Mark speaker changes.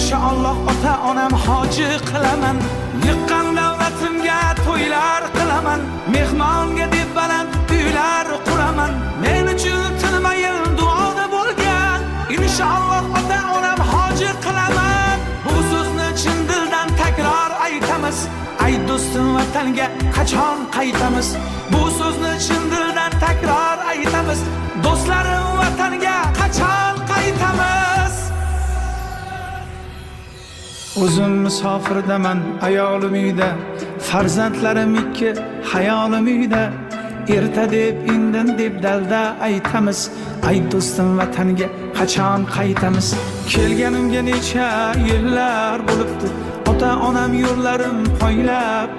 Speaker 1: inshaalloh ota onam hoji qilaman. Yiqqan davlatimga to'ylar qilaman. Mehmonga deb baland uylar quraman. Men uchun tinmayin duoda bo'lgan, inshaalloh ota onam hoji qilaman. Bu so'zni chin dildan takror aytamiz. Ay do'stim vatanga qachon qaytamiz? Bu so'zni chin dildan takror aytamiz. Do'stlarim vatanga qachon qaytamiz? O'zim musofirdaman, ayolim uyda, farzandlarim ikki, hayolim uyda. Erta deb, indin deb dalda aytamiz. Ay do'stim vatanga qachon qaytamiz? Kelganimga necha yillar bo'libdi. Ota onam yo'llarim poylab